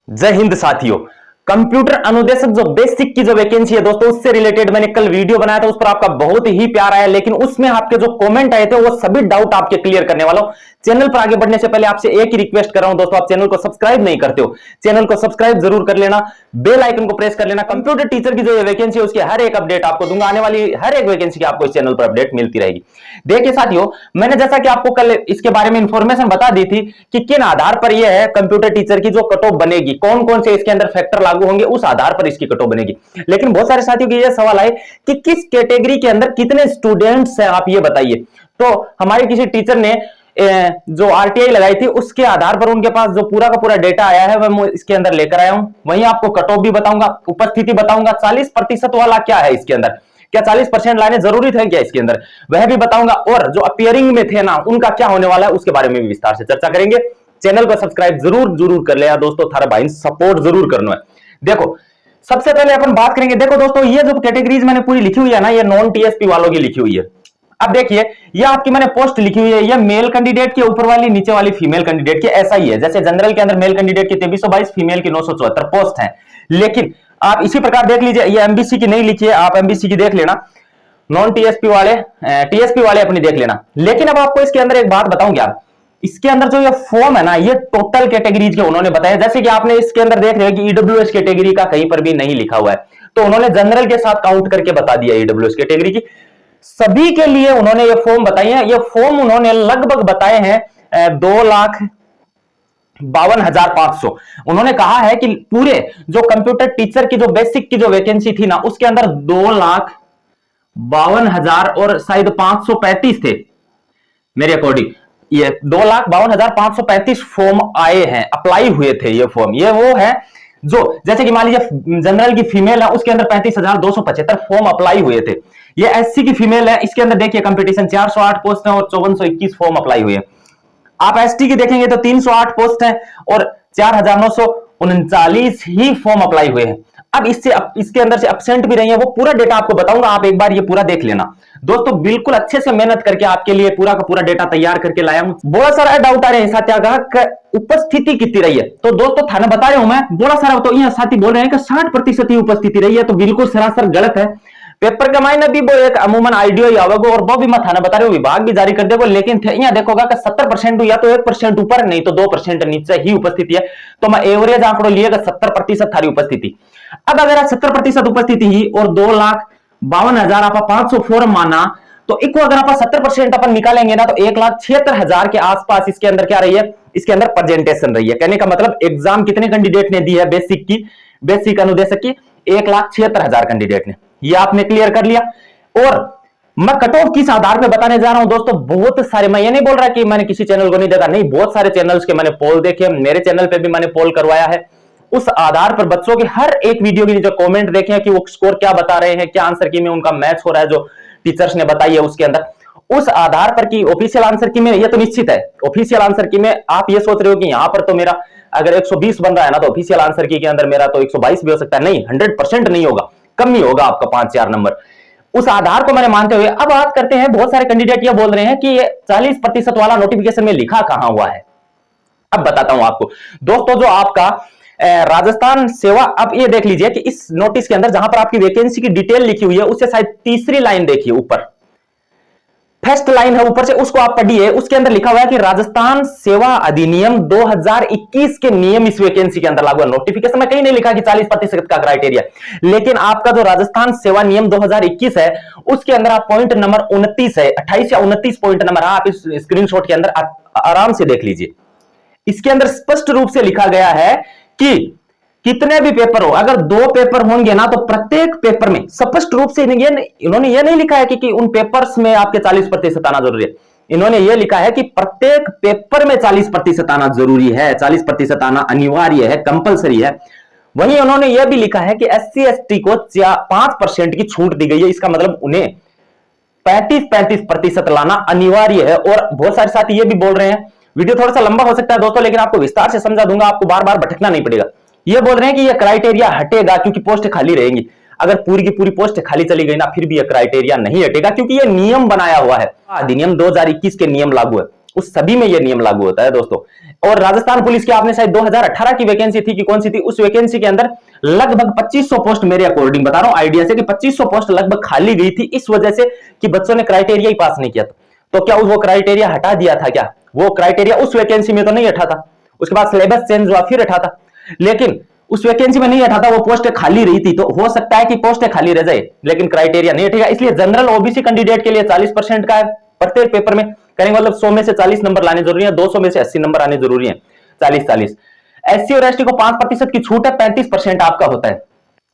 जय हिंद साथियों। कंप्यूटर अनुदेशक जो बेसिक की जो वैकेंसी है दोस्तों, उससे रिलेटेड मैंने कल वीडियो बनाया था, उस पर आपका बहुत ही प्यार आया, लेकिन उसमें आपके जो कमेंट आए थे वो सभी डाउट आपके क्लियर करने वाला हूं। चैनल पर आगे बढ़ने से पहले आपसे एक ही रिक्वेस्ट कर रहा हूं दोस्तों, आप चैनल को सब्सक्राइब नहीं करते हो, चैनल को सब्सक्राइब जरूर कर लेना, बेल आइकन को प्रेस कर लेना। कंप्यूटर टीचर की जो वैकेंसी है उसकी हर एक अपडेट आपको दूंगा, आने वाली हर एक वैकेंसी की आपको इस चैनल पर अपडेट मिलती रहेगी। देखिए साथियों, मैंने जैसा कि आपको कल इसके बारे में इंफॉर्मेशन बता दी थी कि किन आधार पर यह है कंप्यूटर टीचर की जो कट ऑफ बनेगी, कौन कौन से इसके अंदर फैक्टर लागू होंगे, उस आधार पर इसकी कट ऑफ बनेगी। लेकिन बहुत सारे साथियों की यह सवाल आए कि किस कैटेगरी के अंदर कितने स्टूडेंट्स हैं, आप ये बताइए। तो हमारे किसी टीचर ने जो आरटीआई लगाई थी उसके आधार पर उनके पास जो पूरा का पूरा डेटा आया है वह मैं इसके अंदर लेकर आया हूं। वहीं आपको कट ऑफ भी बताऊंगा, उपस्थिति बताऊंगा, 40% वाला क्या है इसके अंदर, क्या 40% लाने जरूरी थे क्या इसके अंदर, वह भी बताऊंगा। और जो अपियरिंग में थे ना, उनका क्या होने वाला है उसके बारे में भी विस्तार से चर्चा करेंगे। चैनल को सब्सक्राइब जरूर कर ले दोस्तों, थारा भाई सपोर्ट जरूर करना है। देखो सबसे पहले अपन बात करेंगे, देखो दोस्तों ये जो कैटेगरीज मैंने पूरी लिखी हुई है ना, ये नॉन टीएसपी वालों की लिखी हुई है। अब देखिए ये आपकी मैंने पोस्ट लिखी हुई है, ये मेल कैंडिडेट के ऊपर वाली, नीचे वाली फीमेल कैंडिडेट की, ऐसा ही है। जैसे जनरल के अंदर मेल कैंडिडेट की 2322, फीमेल की 974 पोस्ट है। लेकिन आप इसी प्रकार देख लीजिए, ये एमबीसी की नहीं लिखी है, आप एमबीसी की देख लेना, नॉन टीएसपी वाले, टीएसपी वाले अपनी देख लेना। लेकिन अब आपको इसके अंदर एक बात बताऊं क्या, इसके अंदर जो ये फॉर्म है ना, ये टोटल कैटेगरीज के उन्होंने बताया। जैसे कि आपने इसके अंदर देख रहे हो कि ईडब्ल्यूएस कैटेगरी का कहीं पर भी नहीं लिखा हुआ है, तो उन्होंने जनरल के साथ काउंट करके बता दिया ईडब्ल्यूएस कैटेगरी की। सभी के लिए उन्होंने ये फॉर्म बताई है। ये फॉर्म उन्होंने लगभग बताए हैं 2,52,500। उन्होंने कहा है कि पूरे जो कंप्यूटर टीचर की जो बेसिक की जो वैकेंसी थी ना, उसके अंदर 2,52,000 और शायद 535 थे मेरे अकॉर्डिंग। ये 2,52,535 फॉर्म आए हैं, अप्लाई हुए थे ये फॉर्म। ये वो है जो जैसे कि मान लीजिए जनरल की फीमेल है, उसके अंदर 35,275 फॉर्म अप्लाई हुए थे। ये एससी की फीमेल है, इसके अंदर देखिए कंपटीशन 408 पोस्ट है और 5421 फॉर्म अप्लाई हुए हैं। आप एसटी की देखेंगे तो 308 पोस्ट है और 4,939 ही फॉर्म अप्लाई हुए हैं। अब इसके अंदर से एब्सेंट भी रही है, वो पूरा डेटा आपको बताऊंगा, आप एक बार ये पूरा देख लेना दोस्तों। बिल्कुल अच्छे से मेहनत करके आपके लिए पूरा का पूरा डेटा तैयार करके लाया हूं। बहुत सारा डाउट आ रहे हैं सत्याग्रह उपस्थिति कितनी रही है, तो दोस्तों थाना बता रहा हूं मैं, बड़ा सारा तो यहाँ साथी बोल रहे हैं कि 60% ही उपस्थिति रही है, तो बिल्कुल सरासर गलत है। पेपर का मायने भी वो एक अमूमन आइडियो ही आवेगा और वो भी मैं थाना बता रहे हो विभाग भी जारी कर देगा। लेकिन यहाँ देखोगा कि 70% या तो 1% ऊपर, नहीं तो 2% नीचे ही उपस्थिति है। तो मैं एवरेज आंकड़ो लिएगा 70% थारी उपस्थिति। अब अगर 70% उपस्थिति ही और 2,52,500 फॉर्म माना, तो इको अगर आप 70% अपन निकालेंगे ना, तो 1,76,000 के आसपास इसके अंदर क्या रही है, इसके अंदर प्रेजेंटेशन रही है। कहने का मतलब एग्जाम कितने कैंडिडेट ने दी है बेसिक की, बेसिक अनुदेशक की, 1,76,000 कैंडिडेट ने। ये आपने क्लियर कर लिया। और मैं कट ऑफ किस आधार पे बताने जा रहा हूं दोस्तों, बहुत सारे, मैं ये नहीं बोल रहा कि मैंने किसी चैनल को नहीं देखा, नहीं, बहुत सारे चैनल्स के मैंने पोल देखे, मेरे चैनल पे भी मैंने पोल करवाया है। उस आधार पर बच्चों के हर एक वीडियो के नीचे कमेंट देखे हैं कि वो स्कोर क्या बता रहे हैं, क्या आंसर की में उनका मैच हो रहा है, जो टीचर्स ने बताई है उसके अंदर। उस आधार पर की ऑफिशियल आंसर की में, ये तो निश्चित है ऑफिशियल आंसर की में, आप ये सोच रहे हो कि यहां पर तो मेरा अगर 120 बन रहा है ना, तो ऑफिशियल आंसर की के अंदर मेरा तो 122 भी हो सकता है। नहीं, 100% नहीं होगा, कम ही होगा आपका 5-4 नंबर। उस आधार को मैंने मानते हुए अब बात करते हैं। बहुत सारे कैंडिडेट ये बोल रहे हैं कि ये 40% वाला नोटिफिकेशन में लिखा कहां हुआ है। अब बताता हूं आपको दोस्तों, जो आपका राजस्थान सेवा, अब ये देख लीजिए कि इस नोटिस के अंदर जहां पर आपकी वैकेंसी की डिटेल लिखी हुई है, उससे शायद तीसरी लाइन देखिए ऊपर, फर्स्ट लाइन है ऊपर से, उसको आप पढ़िए। उसके अंदर लिखा हुआ है कि राजस्थान सेवा अधिनियम 2021 के नियम इस वैकेंसी के अंदर लागू है। नोटिफिकेशन में कहीं नहीं लिखा कि 40% का क्राइटेरिया, लेकिन आपका जो राजस्थान सेवा नियम 2021 है, उसके अंदर आप पॉइंट नंबर 29 है, 28 या 29 पॉइंट नंबर, आप इस स्क्रीनशॉट के अंदर आराम से देख लीजिए। इसके अंदर स्पष्ट रूप से लिखा गया है कि कितने भी पेपर हो, अगर 2 पेपर होंगे ना, तो प्रत्येक पेपर में स्पष्ट रूप से इन्होंने ये नहीं लिखा है कि उन पेपर्स में आपके 40% आना जरूरी है। इन्होंने ये लिखा है कि प्रत्येक पेपर में 40% आना जरूरी है, 40% आना अनिवार्य है, कंपलसरी है। वहीं उन्होंने यह भी लिखा है कि एससी एसटी को 5% की छूट दी गई है। इसका मतलब उन्हें 35% लाना अनिवार्य है। और बहुत सारे साथी ये भी बोल रहे हैं, वीडियो थोड़ा सा लंबा हो सकता है दोस्तों, लेकिन आपको विस्तार से समझा दूंगा, आपको बार बार भटकना नहीं पड़ेगा। ये बोल रहे हैं कि ये क्राइटेरिया हटेगा क्योंकि पोस्ट खाली रहेंगी। अगर पूरी की पूरी पोस्ट खाली चली गई ना, फिर भी ये क्राइटेरिया नहीं हटेगा, क्योंकि ये नियम बनाया हुआ है, अधिनियम 2021 के नियम लागू है। उस सभी में यह नियम लागू होता है दोस्तों। और राजस्थान पुलिस की आपने शायद 2018 की वैकेंसी थी कि कौन सी थी, उस वैकेंसी के अंदर लगभग 2500 पोस्ट, मेरे अकॉर्डिंग बता रहा हूं आइडिया से, कि 2500 पोस्ट लगभग खाली गई थी इस वजह से कि बच्चों ने क्राइटेरिया ही पास नहीं किया। तो क्या वो क्राइटेरिया हटा दिया था? क्या वो क्राइटेरिया उस वैकेंसी में तो नहीं हटा था, उसके बाद सिलेबस चेंज हुआ फिर हटा था, लेकिन उस वैकेंसी में नहीं हटा था, वो पोस्टें खाली रही थी। तो हो सकता है कि पोस्टें खाली रह जाए लेकिन क्राइटेरिया नहीं हटेगा। इसलिए जनरल ओबीसी कैंडिडेट के लिए 40% का है प्रत्येक पेपर में, करेंगे मतलब 100 में से 40 नंबर लाने जरूरी है, 200 में से 80 नंबर आने जरूरी है, 40-40। एससी और एसटी को 5% की छूट है, 35% आपका होता है।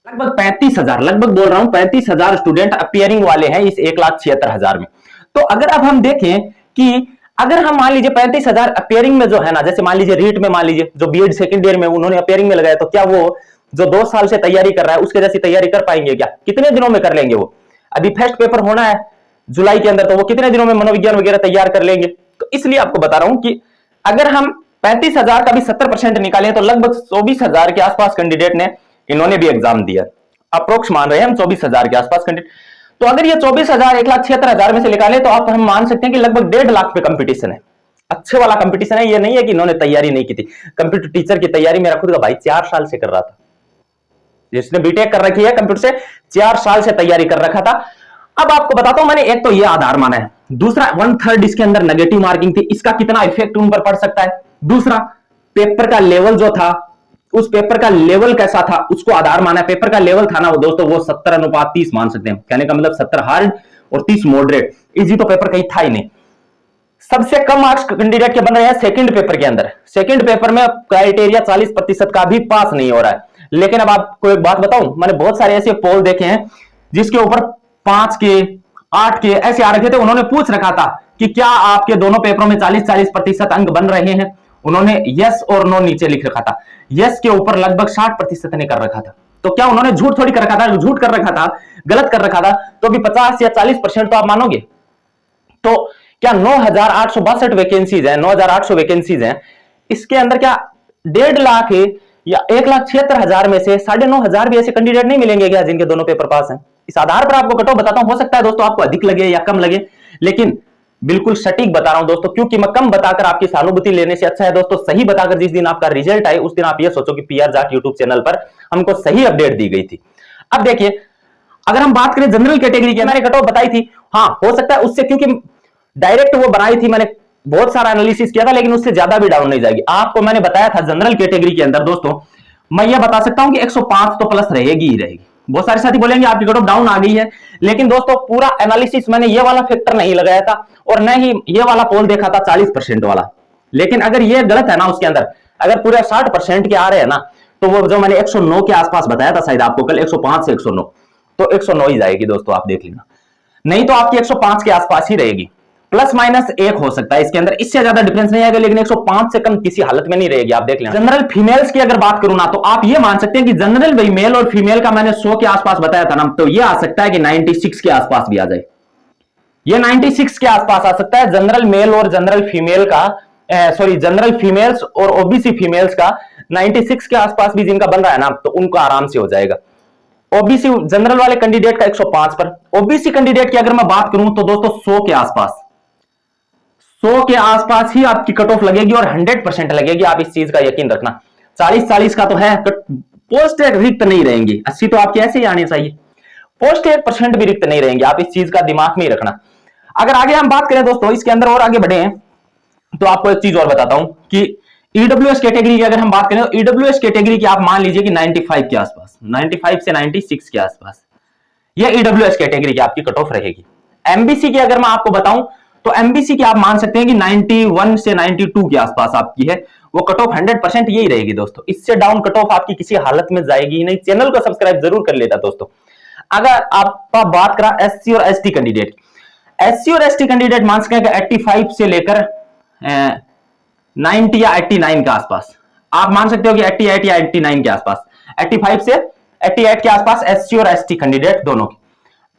लगभग 35,000, लगभग बोल रहा हूं 35,000 स्टूडेंट अपियरिंग वाले हैं इस 1,76,000 में। तो अगर अब हम देखें कि अगर हम मान लीजिए 35,000 अपियरिंग में जो है ना, जैसे मान लीजिए रीट में मान लीजिए जो बीएड सेकंड ईयर में उन्होंने अपियरिंग में लगाया, तो क्या वो जो 2 साल से तैयारी कर रहा है उसके जैसी तैयारी कर पाएंगे? क्या कितने दिनों में कर लेंगे? वो अभी फर्स्ट पेपर होना है जुलाई के अंदर, तो वो कितने दिनों में मनोविज्ञान वगैरह तैयार कर लेंगे? तो इसलिए आपको बता रहा हूं कि अगर हम 35,000 का भी 70% निकालें तो लगभग 24,000 के आसपास कैंडिडेट ने इन्होंने भी एग्जाम दिया। अप्रोक्स मान रहे हैं हम 24,000 के आसपास कैंडिडेट। तो अगर ये 24,000 1,76,000 में से निकाले तो आप हम मान सकते हैं कि लगभग 1.5 लाख पे कंपटीशन है, अच्छे वाला कंपटीशन है। ये नहीं है कि इन्होंने तैयारी नहीं की थी। कंप्यूटर टीचर की तैयारी मेरा खुद का भाई 4 साल से कर रहा था, जिसने बीटेक कर रखी है कंप्यूटर से 4 साल से तैयारी कर रखा था। अब आपको बताता हूं, मैंने एक तो ये आधार माना है, दूसरा 1/3 इसके अंदर नेगेटिव मार्किंग थी, इसका कितना इफेक्ट उन पर पड़ सकता है। दूसरा पेपर का लेवल जो था, उस पेपर का लेवल कैसा था उसको आधार माना है। पेपर का लेवल था ना वो दोस्तों, वो 70:30 मान सकते हैं, कहने का मतलब 70 हार्ड और 30 मॉडरेट। इजी तो पेपर कहीं था ही नहीं। सबसे कम मार्क्स कैंडिडेट के बन रहे हैं सेकंड पेपर के अंदर। सेकंड पेपर में क्राइटेरिया 40% का भी पास नहीं हो रहा है। लेकिन अब आपको एक बात बताऊं, मैंने बहुत सारे ऐसे पोल देखे हैं जिसके ऊपर 5 के 8 के ऐसे आ रखे थे। उन्होंने पूछ रखा था कि क्या आपके दोनों पेपरों में 40-40% अंक बन रहे हैं, उन्होंने यस और नो नीचे लिख रखा था। यस के ऊपर लगभग 60% ने कर रखा था। तो क्या उन्होंने झूठ थोड़ी कर रखा था, झूठ कर रखा था, गलत कर रखा था, तो भी 50 या 40% तो आप मानोगे। तो क्या 9,862 वैकेंसीज है, 9,800 वैकेंसीज हैं, इसके अंदर क्या 1.5 लाख है या 1,76,000 में से 9,500 भी ऐसे कैंडिडेट नहीं मिलेंगे क्या जिनके दोनों पेपर पास हैं? इस आधार पर आपको कट ऑफ बताता हूं, हो सकता है दोस्तों आपको अधिक लगे या कम लगे, लेकिन बिल्कुल सटीक बता रहा हूं दोस्तों, क्योंकि मैं कम बताकर आपकी सहानुभूति लेने से अच्छा है दोस्तों सही बताकर जिस दिन आपका रिजल्ट आए उस दिन आप ये सोचो कि पीआर जाट यूट्यूब चैनल पर हमको सही अपडेट दी गई थी। अब देखिए, अगर हम बात करें जनरल कैटेगरी की, मैंने कट ऑफ बताई थी, हाँ हो सकता है उससे, क्योंकि डायरेक्ट वो बनाई थी, मैंने बहुत सारा एनालिसिस किया था, लेकिन उससे ज्यादा भी डाउन नहीं जाएगी। आपको मैंने बताया था जनरल कैटेगरी के अंदर दोस्तों, मैं ये बता सकता हूं कि 105 तो प्लस रहेगी ही रहेगी। बहुत सारे साथी बोलेंगे आपकी कट ऑफ डाउन आ गई है, लेकिन दोस्तों पूरा एनालिसिस मैंने ये वाला फैक्टर नहीं लगाया था और न ही ये वाला पोल देखा था 40% वाला। लेकिन अगर ये गलत है ना, उसके अंदर अगर पूरे 60% के आ रहे हैं ना, तो वो जो मैंने 109 के आसपास बताया था शायद आपको कल, 105 से 109, तो 109 ही जाएगी दोस्तों, आप देख लेना। नहीं तो आपकी 105 के आसपास ही रहेगी, प्लस माइनस 1 हो सकता है इसके अंदर, इससे ज्यादा डिफरेंस नहीं आएगा, लेकिन 105 से कम किसी हालत में नहीं रहेगी, आप देख लेना। जनरल फीमेल्स की अगर बात करूं ना, तो आप ये मान सकते हैं कि जनरल वही मेल और फीमेल का मैंने 100 के आसपास बताया था ना, तो ये आ सकता है कि 96 के आसपास भी आ जाए। ये 96 के आसपास आ सकता है जनरल मेल और जनरल फीमेल का, सॉरी जनरल फीमेल्स और ओबीसी फीमेल्स का 96 के आसपास भी जिनका बन रहा है ना, तो उनको आराम से हो जाएगा। ओबीसी जनरल वाले कैंडिडेट का 105 पर, ओबीसी कैंडिडेट की अगर मैं बात करूं तो दोस्तों 100 के आसपास, 100 के आसपास ही आपकी कट ऑफ लगेगी और 100% लगेगी, आप इस चीज का यकीन रखना। 40-40 का तो है, पोस्ट रिक्त नहीं रहेंगी, 80 तो आपके ऐसे ही आने चाहिए, पोस्ट 1% भी रिक्त नहीं रहेंगे, आप इस चीज का दिमाग में ही रखना। अगर आगे हम बात करें दोस्तों इसके अंदर और आगे बढ़े हैं, तो आपको एक चीज और बताता हूं कि ईडब्ल्यूएस कैटेगरी की अगर हम बात करें तो ईडब्ल्यूएस कैटेगरी की आप मान लीजिए कि 95 के आसपास, 95 से 96 के आसपास यह ईडब्ल्यूएस कैटेगरी की आपकी कट ऑफ रहेगी। एमबीसी की अगर मैं आपको बताऊं तो एमबीसी की आप मान सकते हैं कि 91 से 92 के आसपास आपकी है, वो कट ऑफ 100% यही रहेगी दोस्तों, इससे डाउन कट ऑफ आपकी किसी हालत में जाएगी ही नहीं। चैनल को सब्सक्राइब जरूर कर लेता दोस्तों। अगर आप बात करा एससी और एसटी कैंडिडेट, एससी और एसटी कैंडिडेट मान सकते हैं कि 85 से लेकर 90 या 89 के आसपास, आप मान सकते हो कि 88 या 89 के आसपास, 85 से 88 के आसपास एससी और एसटी कैंडिडेट दोनों की।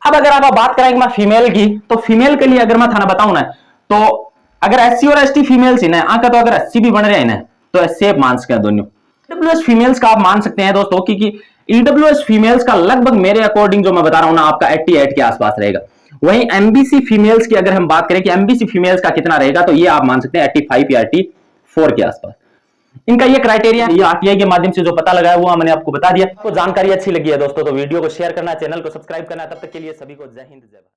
अब अगर आप बात करेंगे मैं फीमेल की, तो फीमेल के लिए अगर मैं थाना बताऊं ना, तो अगर एससी और एसटी फीमेल्स ही ना आका, तो अगर 80 भी बन रहे हैं ना, तो सेफ मान सकते हैं दोनों। ईडब्ल्यूएस फीमेल्स का आप मान सकते हैं दोस्तों कि ईडब्ल्यूएस फीमेल्स का लगभग मेरे अकॉर्डिंग जो मैं बता रहा हूं ना, आपका 88 के आसपास रहेगा। वहीं एमबीसी फीमेल्स की अगर हम बात करें कि एमबीसी फीमेल्स का कितना रहेगा, तो ये आप मान सकते हैं 85 या 84 के आसपास। इनका ये क्राइटेरिया, ये आरटीआई के माध्यम से जो पता लगा है वो मैंने आपको बता दिया। तो जानकारी अच्छी लगी है दोस्तों तो वीडियो को शेयर करना, चैनल को सब्सक्राइब करना। तब तक के लिए सभी को जय हिंद जय भारत।